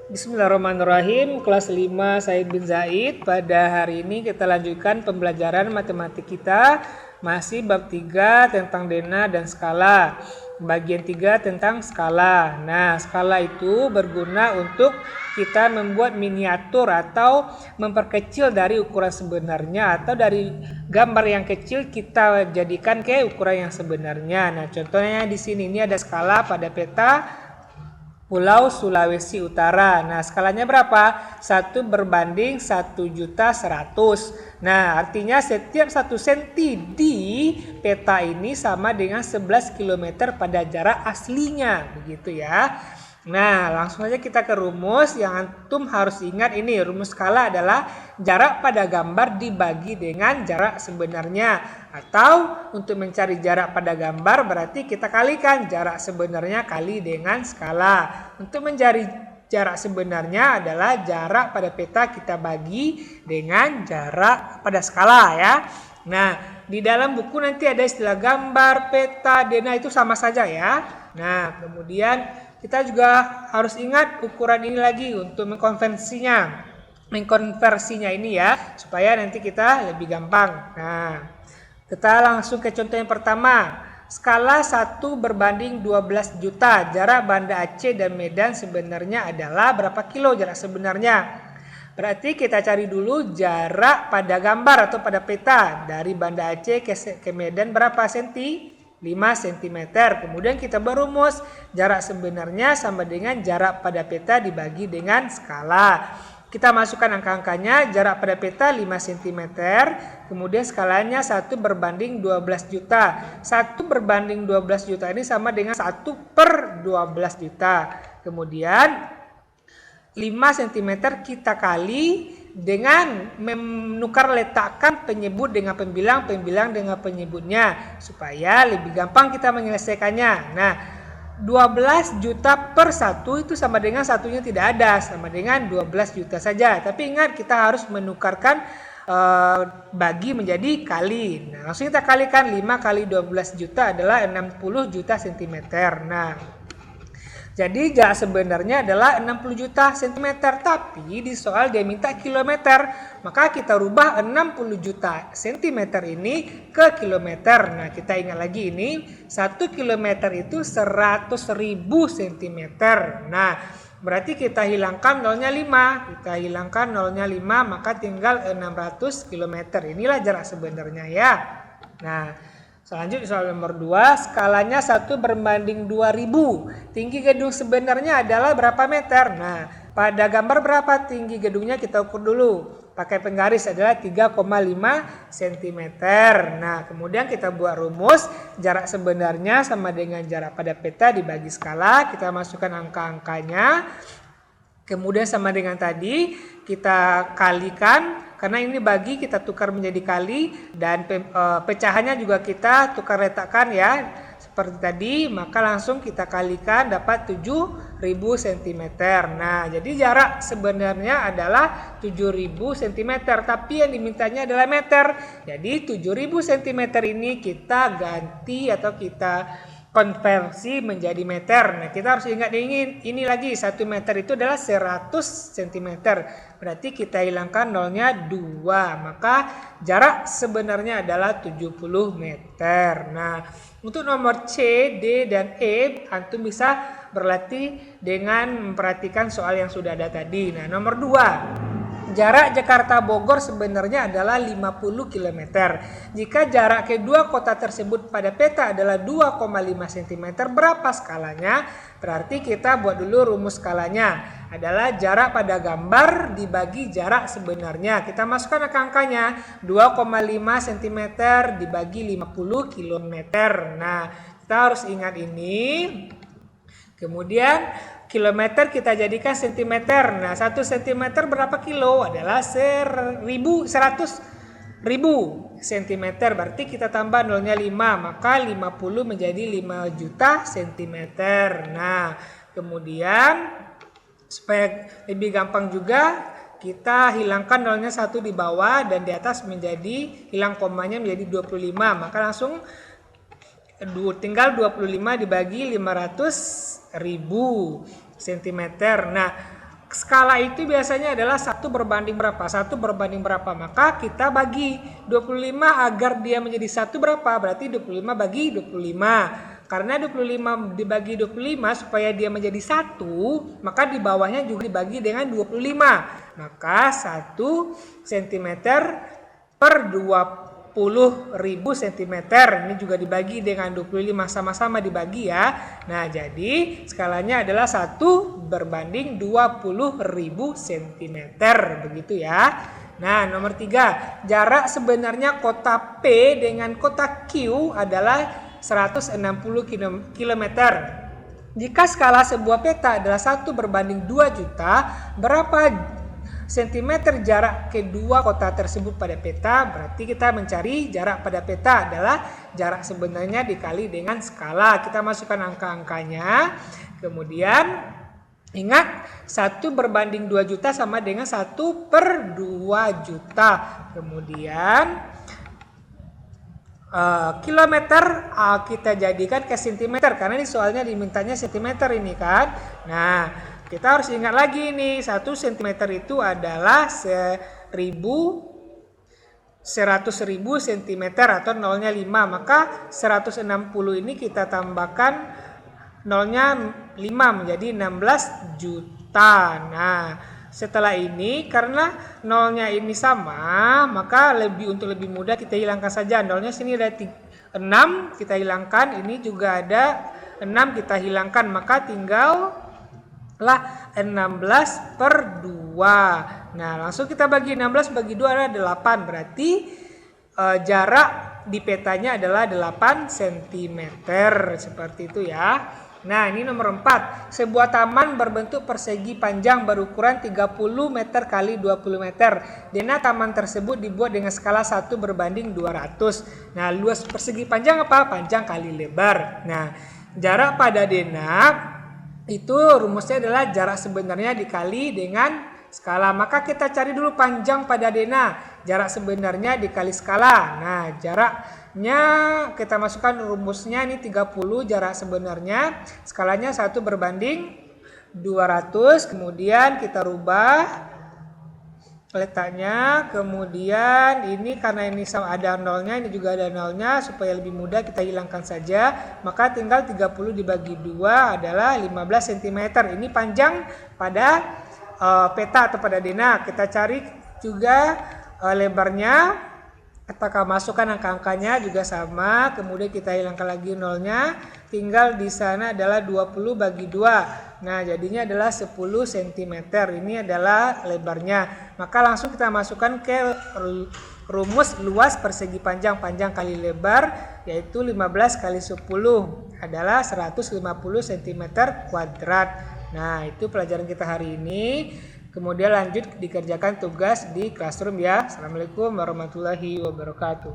Bismillahirrahmanirrahim, kelas 5 Said bin Zaid. Pada hari ini kita lanjutkan pembelajaran matematik kita. Masih bab 3 tentang dena dan skala. Bagian 3 tentang skala. Nah, skala itu berguna untuk kita membuat miniatur atau memperkecil dari ukuran sebenarnya, atau dari gambar yang kecil kita jadikan ke ukuran yang sebenarnya. Nah, contohnya di sini ini ada skala pada peta Pulau Sulawesi Utara. Nah, skalanya berapa? 1/1.100.000. Nah, artinya setiap 1 cm di peta ini sama dengan 11 km pada jarak aslinya. Begitu ya. Nah, langsung aja kita ke rumus. Yang antum harus ingat ini, rumus skala adalah jarak pada gambar dibagi dengan jarak sebenarnya. Atau untuk mencari jarak pada gambar berarti kita kalikan jarak sebenarnya kali dengan skala. Untuk mencari jarak sebenarnya adalah jarak pada peta kita bagi dengan jarak pada skala ya. Nah, di dalam buku nanti ada istilah gambar, peta, dena itu sama saja ya. Nah, kemudian kita juga harus ingat ukuran ini lagi untuk mengkonversinya ini ya, supaya nanti kita lebih gampang. Nah, kita langsung ke contoh yang pertama. Skala 1/12 juta. Jarak Banda Aceh dan Medan sebenarnya adalah berapa kilo jarak sebenarnya? Berarti kita cari dulu jarak pada gambar atau pada peta. Dari Banda Aceh ke Medan berapa senti? 5 cm. Kemudian kita berumus jarak sebenarnya sama dengan jarak pada peta dibagi dengan skala. Kita masukkan angka-angkanya, jarak pada peta 5 cm, kemudian skalanya 1/12 juta. 1/12 juta ini sama dengan 1/12 juta. Kemudian 5 cm kita kali dengan menukar letakkan penyebut dengan pembilang, pembilang dengan penyebutnya, supaya lebih gampang kita menyelesaikannya. Nah, 12 juta per 1 itu sama dengan satunya tidak ada, sama dengan 12 juta saja. Tapi ingat, kita harus menukarkan bagi menjadi kali. Nah, langsung kita kalikan 5 kali 12 juta adalah 60 juta cm. Nah, jadi jarak sebenarnya adalah 60 juta cm, tapi di soal dia minta kilometer. Maka kita rubah 60 juta cm ini ke kilometer. Nah, kita ingat lagi ini 1 kilometer itu 100.000 cm. Nah, berarti kita hilangkan nolnya 5. Kita hilangkan nolnya 5, maka tinggal 600 km. Inilah jarak sebenarnya ya. Nah, selanjutnya soal nomor 2, skalanya 1/2000. Tinggi gedung sebenarnya adalah berapa meter? Nah, pada gambar berapa tinggi gedungnya kita ukur dulu. Pakai penggaris adalah 3,5 cm. Nah, kemudian kita buat rumus. Jarak sebenarnya sama dengan jarak pada peta dibagi skala. Kita masukkan angka-angkanya. Kemudian sama dengan tadi, kita kalikan. Karena ini bagi, kita tukar menjadi kali, dan pecahannya juga kita tukar letakkan ya, seperti tadi. Maka langsung kita kalikan dapat 7.000 cm. Nah, jadi jarak sebenarnya adalah 7.000 cm, tapi yang dimintanya adalah meter. Jadi 7.000 cm ini kita ganti atau kita konversi menjadi meter. Nah, kita harus ingat ini lagi, 1 meter itu adalah 100 cm. Berarti kita hilangkan nolnya 2. Maka jarak sebenarnya adalah 70 meter. Nah, untuk nomor C, D, dan E, antum bisa berlatih dengan memperhatikan soal yang sudah ada tadi. Nah, nomor 2. Jarak Jakarta Bogor sebenarnya adalah 50 km. Jika jarak kedua kota tersebut pada peta adalah 2,5 cm, berapa skalanya? Berarti kita buat dulu rumus skalanya. Adalah jarak pada gambar dibagi jarak sebenarnya. Kita masukkan angka-angkanya. 2,5 cm dibagi 50 km. Nah, kita harus ingat ini. Kemudian kilometer kita jadikan sentimeter. Nah, 1 cm berapa kilo? Adalah 100.000 cm. Berarti kita tambah nolnya 5. Maka 50 menjadi 5 juta cm. Nah, kemudian supaya lebih gampang juga, kita hilangkan nolnya 1 di bawah, dan di atas menjadi hilang komanya menjadi 25. Maka langsung tinggal 25 dibagi 500.000 cm. Nah, skala itu biasanya adalah 1 berbanding berapa? 1 berbanding berapa? Maka kita bagi 25 agar dia menjadi 1 berapa? Berarti 25 bagi 25. Karena 25 dibagi 25 supaya dia menjadi 1, maka di bawahnya juga dibagi dengan 25. Maka 1 cm per 20.000 cm. Ini juga dibagi dengan 25, sama-sama dibagi ya. Nah, jadi skalanya adalah 1 berbanding 20.000 cm. Begitu ya. Nah, nomor 3. Jarak sebenarnya kota P dengan kota Q adalah 160 km. Jika skala sebuah peta adalah 1 berbanding 2 juta, berapa sentimeter jarak kedua kota tersebut pada peta? Berarti kita mencari jarak pada peta adalah jarak sebenarnya dikali dengan skala. Kita masukkan angka-angkanya. Kemudian ingat 1 berbanding 2 juta sama dengan 1 per 2 juta. Kemudian kilometer kita jadikan ke sentimeter karena ini soalnya dimintanya sentimeter ini kan. Nah, kita harus ingat lagi nih, 1 cm itu adalah 100.000 cm atau nolnya 5. Maka 160 ini kita tambahkan nolnya 5 menjadi 16 juta. Nah, setelah ini karena nolnya ini sama, maka untuk lebih mudah kita hilangkan saja. Nolnya sini ada 6, kita hilangkan. Ini juga ada 6, kita hilangkan. Maka tinggal 16 per 2. Nah, langsung kita bagi 16 bagi 2 adalah 8. Berarti jarak di petanya adalah 8 cm. Seperti itu ya. Nah, ini nomor 4. Sebuah taman berbentuk persegi panjang berukuran 30 meter kali 20 meter. Dena taman tersebut dibuat dengan skala 1 berbanding 200. Nah, luas persegi panjang apa? Panjang kali lebar. Nah, jarak pada Dena itu rumusnya adalah jarak sebenarnya dikali dengan skala. Maka kita cari dulu panjang pada Dena. Jarak sebenarnya dikali skala. Nah, jaraknya kita masukkan rumusnya ini 30 jarak sebenarnya. Skalanya 1 berbanding 200. Kemudian kita rubah letaknya. Kemudian ini karena ini ada nolnya, ini juga ada nolnya. Supaya lebih mudah kita hilangkan saja. Maka tinggal 30 dibagi 2 adalah 15 cm. Ini panjang pada peta atau pada Dena. Kita cari juga lebarnya. Kita masukkan angka-angkanya juga sama. Kemudian kita hilangkan lagi nolnya. Tinggal di sana adalah 20 bagi 2. Nah, jadinya adalah 10 cm. Ini adalah lebarnya. Maka langsung kita masukkan ke rumus luas persegi panjang kali lebar, yaitu 15 kali 10 adalah 150 cm kuadrat. Nah, itu pelajaran kita hari ini. Kemudian lanjut dikerjakan tugas di classroom ya. Assalamualaikum warahmatullahi wabarakatuh.